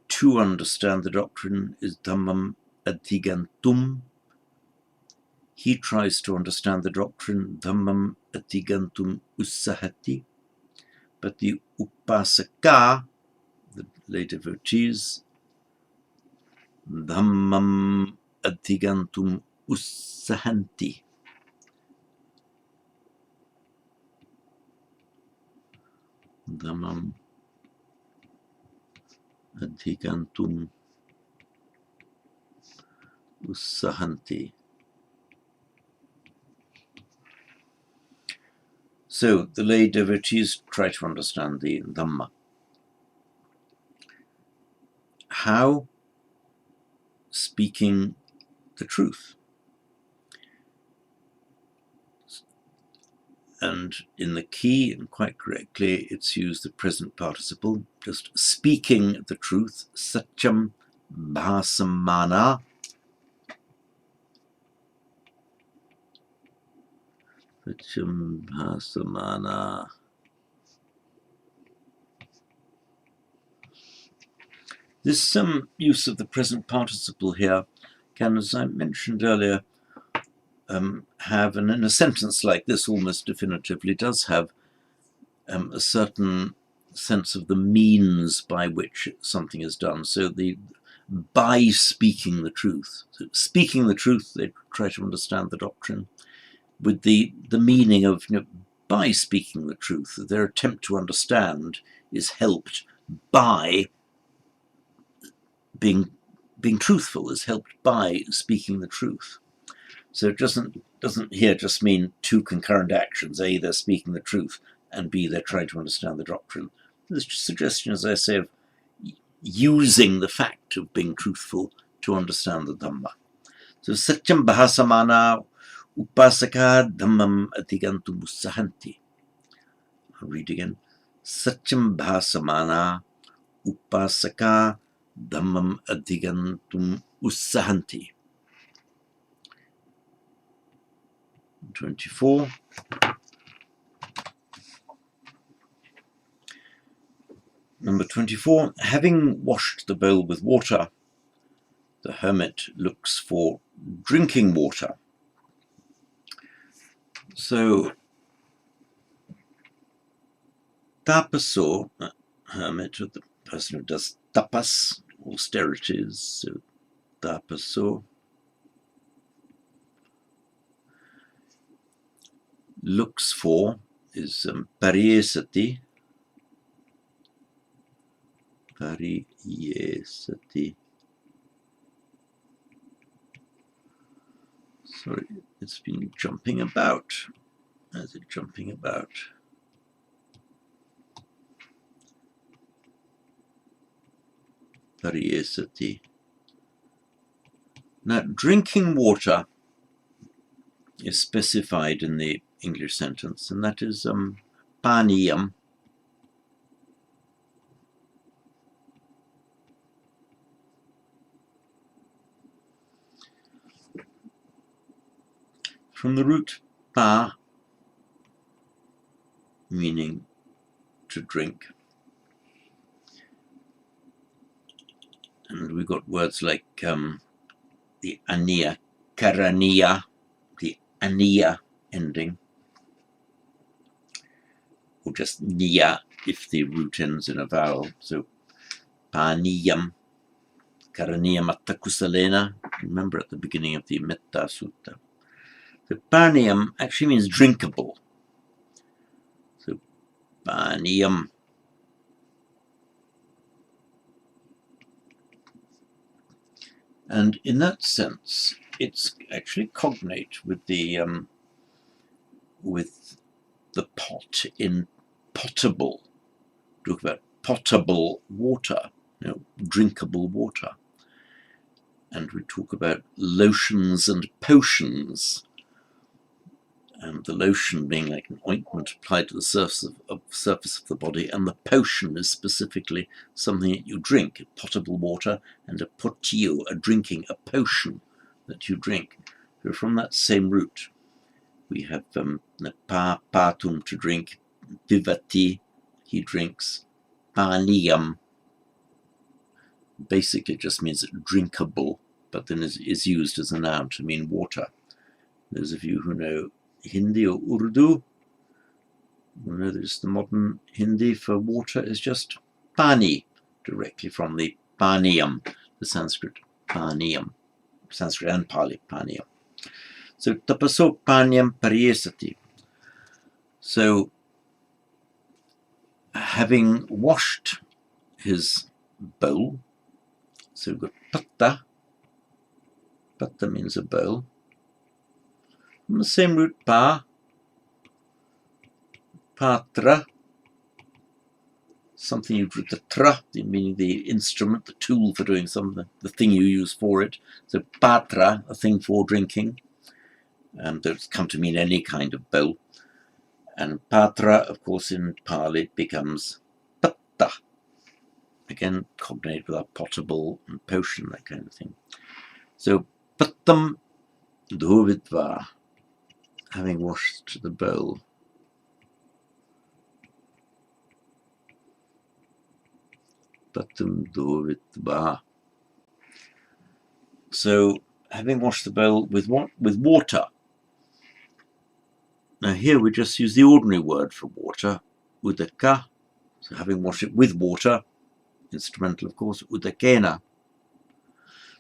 To understand the doctrine is dhammam adhigantum. He tries to understand the doctrine dhammam adhigantum ussahati. But the upasaka, the lay devotees, dhammam adhigantum ussahanti. Dhammam adhigantum ussahanti. So the lay devotees try to understand the Dhamma. How? Speaking the truth. And in the key, and quite correctly, it's used the present participle, just speaking the truth, satyam bhasamana. Satyam bhasamana. This use of the present participle here can, as I mentioned earlier, have, and in a sentence like this almost definitively does have a certain sense of the means by which something is done. So by speaking the truth. So speaking the truth, they try to understand the doctrine with the meaning of, by speaking the truth. Their attempt to understand is helped by being truthful, is helped by speaking the truth. So it doesn't here just mean two concurrent actions. A, they're speaking the truth, and B, they're trying to understand the doctrine. There's a suggestion, as I say, of using the fact of being truthful to understand the Dhamma. So satyam bhasamana upasaka dhammam adhigantum ussahanti. I'll read again. Satyam bhasamana upasaka dhammam adhigantum ussahanti. 24. Number 24. Having washed the bowl with water, the hermit looks for drinking water. So, tapaso, hermit, or the person who does tapas, austerities, so tapaso, looks for is pariyesati. Pariyesati. Sorry, it's been jumping about. Is it jumping about? Pariyesati. Now, drinking water is specified in the English sentence, and that is paniyam. From the root pa, meaning to drink. And we've got words like the aniya, karaniya, the aniya ending, or just niya if the root ends in a vowel. So paniyam, karaniyam attakusalena. Remember at the beginning of the Metta Sutta. So paniyam actually means drinkable. So paniyam. And in that sense, it's actually cognate with the pot in potable. Talk about potable water, drinkable water. And we talk about lotions and potions. the lotion being like an ointment applied to the surface of the body, and the potion is specifically something that you drink, potable water, and a potio, a potion that you drink. So from that same root, we have patum, to drink, pivati, he drinks, paniyam, basically just means drinkable, but then is used as a noun to mean water. Those of you who know Hindi or Urdu will know that the modern Hindi for water is just pani, directly from the paniyam, the Sanskrit paniyam, Sanskrit and Pali paniyam. So tapaso panyam pariyesati. So having washed his bowl, so we've got patta. Patta means a bowl. From the same root, patra, something you do, the tra, meaning the instrument, the tool for doing something, the thing you use for it. So patra, a thing for drinking, and that's come to mean any kind of bowl. And patra, of course, in Pali becomes patta. Again, cognate with our potable and potion, that kind of thing. So pattam dhovitva, having washed the bowl. Pattam dhovitva. So having washed the bowl with what? With water. Now here we just use the ordinary word for water, udaka. So having washed it with water, instrumental of course, udakena.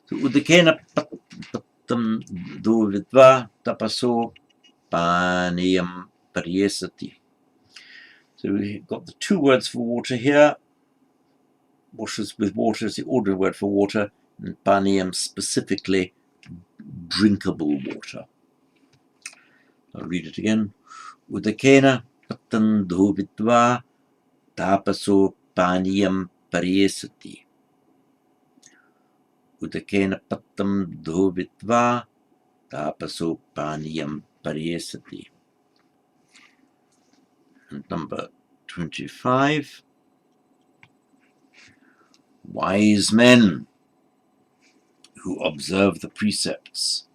So udakena pattam dhovitva tapaso paniyam pariyesati. So we've got the two words for water here. Washes with water is the ordinary word for water, and paniyam specifically drinkable water. I'll read it again. Udakena pattam dhovitva tapaso paniyam pariyesati. Udakena pattam dhovitva tapaso paniyam pariyesati. And number 25. Wise men who observe the precepts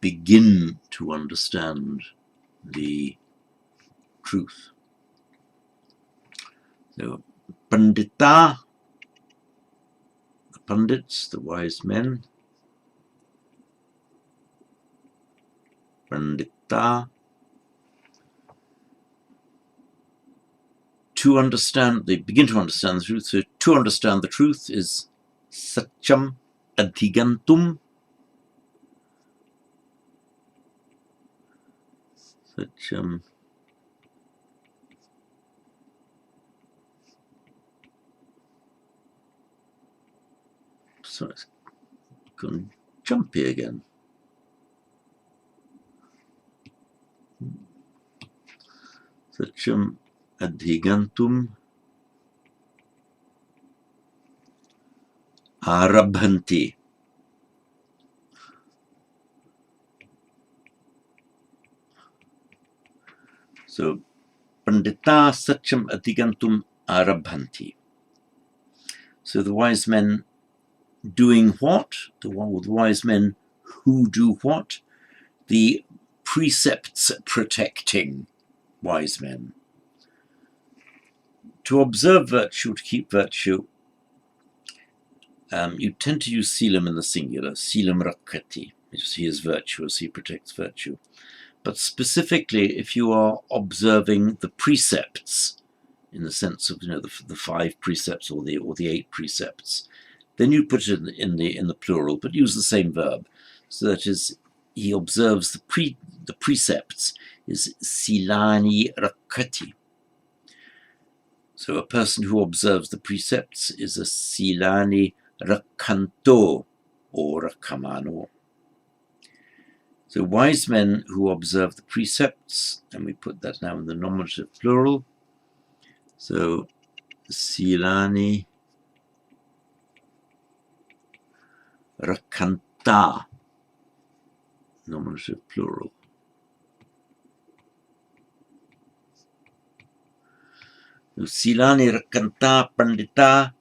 begin to understand the truth. So, pandita, the pundits, the wise men. Pandita, to understand, they begin to understand the truth. So, to understand the truth is satyam adhigantum. Satyam sorry, it's gone jumpy again. Satyam adhigantum arabhanti. So, pandita satyam adhigantum arabhanti. So the wise men doing what? The wise men who do what? The precepts protecting wise men. To observe virtue, to keep virtue, you tend to use silam in the singular, silam rakkati, because he is virtuous, he protects virtue. But specifically, if you are observing the precepts, in the sense of the 5 precepts or the 8 precepts, then you put it in the plural, but use the same verb. So that is, he observes the precepts is silani rakkati. So a person who observes the precepts is a silani rakkanto or rakkamano. So wise men who observe the precepts, and we put that now in the nominative plural. So silani rakkanta, nominative plural. Silani Rakanta Pandita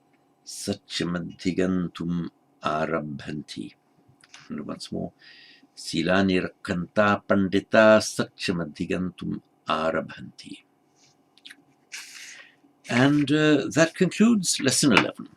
Satchamadhigantum Arabhanti. And once more. Silani Rakanta Pandita Satchamadhigantum Arabhanti. And that concludes lesson 11.